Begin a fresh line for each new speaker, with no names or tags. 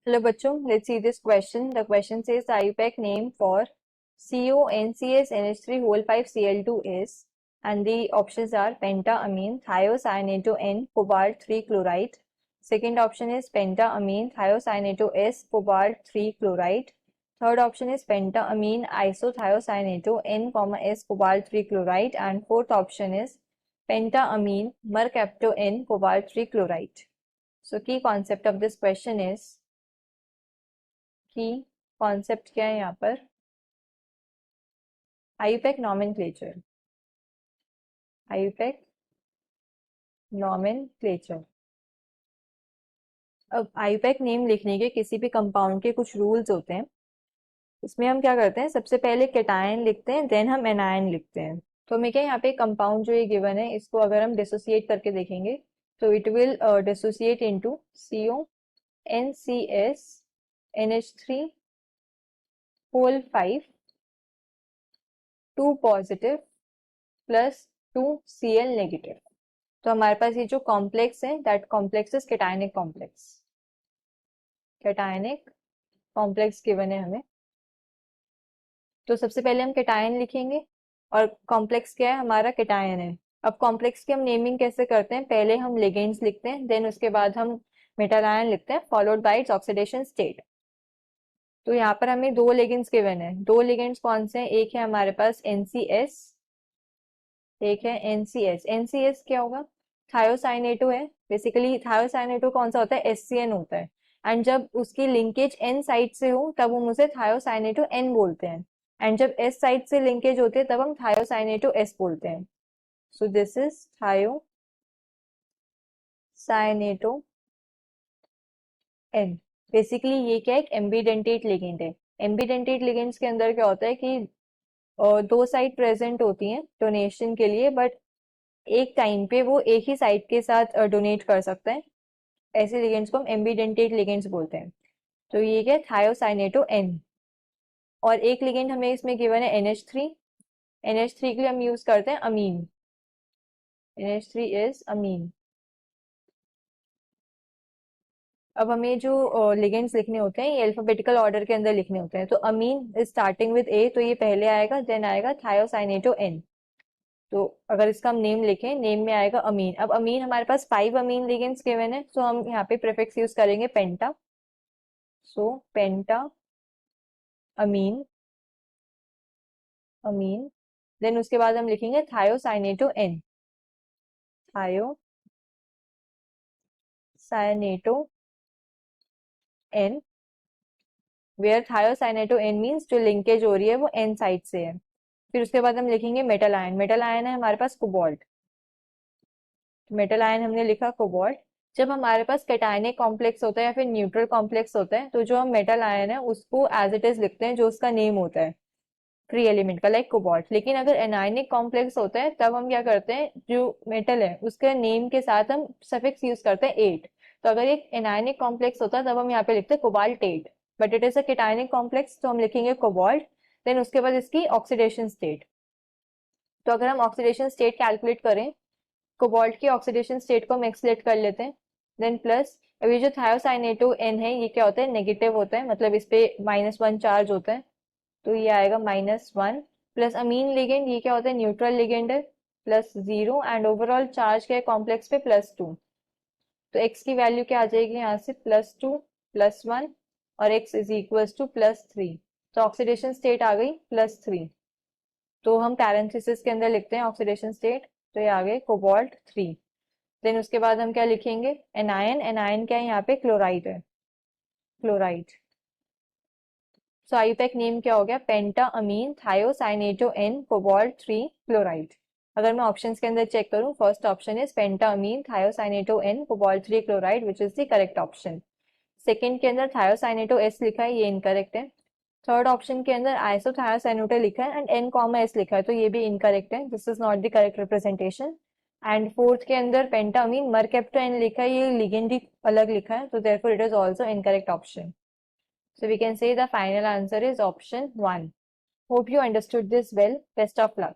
Hello bachcho, let's see this question. The question says the IUPAC name for CONCSNH3 whole 5 Cl2 is, and the options are pentaamine thiocyanate N cobalt 3 chloride. Second option is pentaamine thiocyanate S cobalt 3 chloride. Third option is pentaamine isothiocyanate N, S cobalt 3 chloride, and fourth option is pentaamine mercapto N cobalt 3 chloride. So key concept of this question is, की concept क्या है यहाँ पर, IUPAC nomenclature, IUPAC nomenclature. अब IUPAC name लिखने के किसी भी कंपाउंड के कुछ रूल्स होते हैं। इसमें हम क्या करते हैं, सबसे पहले कैटायन लिखते हैं, देन हम एनायन लिखते हैं। तो हमें क्या यहाँ पे कंपाउंड जो ये गिवन है, इसको अगर हम डिसोसिएट करके देखेंगे तो it will dissociate into CONCSNH3 whole 5 2 positive plus 2 Cl negative. तो हमारे पास ये जो कॉम्प्लेक्स है, that complex is cationic complex. Cationic complex given है हमें। तो सबसे पहले हम कैटायन लिखेंगे और कॉम्प्लेक्स क्या है, हमारा कैटायन है। अब कॉम्प्लेक्स की हम नेमिंग कैसे करते हैं, पहले हम लिगेंड्स लिखते हैं, देन उसके बाद हम मेटल आयन लिखते हैं, followed by its oxidation state. तो यहाँ पर हमें दो लिगेंड्स गिवन है। दो लिगेंड्स कौन से हैं, एक है हमारे पास NCS, एक है NCS। NCS क्या होगा, थायोसाइनेटो है। बेसिकली थायोसाइनेटो कौन सा होता है, SCN होता है। एंड जब उसकी लिंकेज N साइड से हो तब हम उसे थायोसाइनेटो N बोलते हैं, एंड जब S साइड से लिंकेज होती है तब हम थायोसाइनेटो S बोलते हैं। So this is thiocyanato N। Basically ये क्या है, एक एम्बीडेंटेट लिगेंड है। एम्बीडेंटेट लिगेंड्स के अंदर क्या होता है कि दो साइड प्रेजेंट होती हैं डोनेशन के लिए, बट एक टाइम पे वो एक ही साइड के साथ डोनेट कर सकते हैं। ऐसे लिगेंड्स को हम एम्बीडेंटेट लिगेंड्स बोलते हैं। तो ये क्या है, थायोसाइनेटो N। और एक लिगेंड हमें इसमें गिवन है NH3। NH3 के लिए हम यूज करते हैं अमीन। NH3 इज अमीन। अब हमें जो लिगेंड्स लिखने होते हैं ये अल्फाबेटिकल ऑर्डर के अंदर लिखने होते हैं। तो अमीन इज स्टार्टिंग विद A, तो ये पहले आएगा, देन आएगा थायोसाइनेटो N। तो अगर इसका हम नेम लिखें, नेम में आएगा अमीन। अब अमीन हमारे पास 5 अमीन लिगेंड्स गिवन है, तो हम यहाँ पे प्रीफिक्स यूज करेंगे पेंटा। सो पेंटा अमीन, अमीन। देन उसके बाद हम लिखेंगे thiocyanato N, thiocyanato N, where thiocyanato N means जो लिंकेज हो रही है वो N साइड से है। फिर उसके बाद हम लिखेंगे मेटल आयन। मेटल आयन है हमारे पास कोबाल्ट। मेटल आयन हमने लिखा कोबाल्ट। जब हमारे पास कैटायनिक कॉम्प्लेक्स होता है या फिर न्यूट्रल कॉम्प्लेक्स होता है, तो जो हम मेटल आयन है उसको एज इट इज लिखते हैं, जो उसका नेम होता है फ्री एलिमेंट का, लाइक कोबाल्ट। लेकिन अगर एनायनिक कॉम्प्लेक्स होता है तब हम क्या करते हैं, जो मेटल है उसके नेम के साथ हम सफिक्स यूज करते हैं 8। तो अगर एक एनायनिक कॉम्प्लेक्स होता है तब हम यहाँ पे लिखते हैं cobalt 8, but it is a cationic complex, तो हम लिखेंगे कोबाल्ट। देन उसके बाद इसकी ऑक्सीडेशन स्टेट। तो अगर हम ऑक्सीडेशन स्टेट कैलकुलेट करें, कोबाल्ट की ऑक्सीडेशन स्टेट को हम एक्सलेट कर लेते हैं, देन प्लस। अभी जो थायोसाइनेटो N है ये क्या होता है, नेगेटिव होता है, मतलब इस पे -1 चार्ज होता है, तो ये आएगा -1। प्लस अमीन लिगेंड, ये क्या होता है, न्यूट्रल लिगेंड है, +0। एंड ओवरऑल चार्ज क्या है कॉम्प्लेक्स पे, +2। तो x की वैल्यू क्या आ जाएगी यहाँ से, +2 +1, और x इज इक्वल टू +3। तो ऑक्सीडेशन स्टेट आ गई +3। तो हम पैरेंथेसिस के अंदर लिखते हैं ऑक्सीडेशन स्टेट, तो ये आ गए कोबाल्ट 3। देन उसके बाद हम क्या लिखेंगे, एनायन। एनायन क्या है यहाँ पे, क्लोराइड है, क्लोराइड। सो आईयूपैक नेम क्या हो गया, penta amine thiocyanato N cobalt 3 chloride. अगर मैं ऑप्शंस के अंदर चेक करूं, first option is penta amine thiocyanato N cobalt 3 chloride, which is the correct option. Second के अंदर थायोसाइनेटो S लिखा है, ये इनकरेक्ट है। थर्ड ऑप्शन के अंदर आइसोथायोसाइनेटो लिखा है एंड N, S लिखा है, तो ये भी इनकरेक्ट है, this is not the correct representation. And fourth के अंदर पेंटामीन मरकेप्टो N लिखा है, ये लिगेंड ही अलग लिखा है, तो therefore it is also incorrect option. So we can say the final answer is option 1. Hope you understood this well. Best of luck.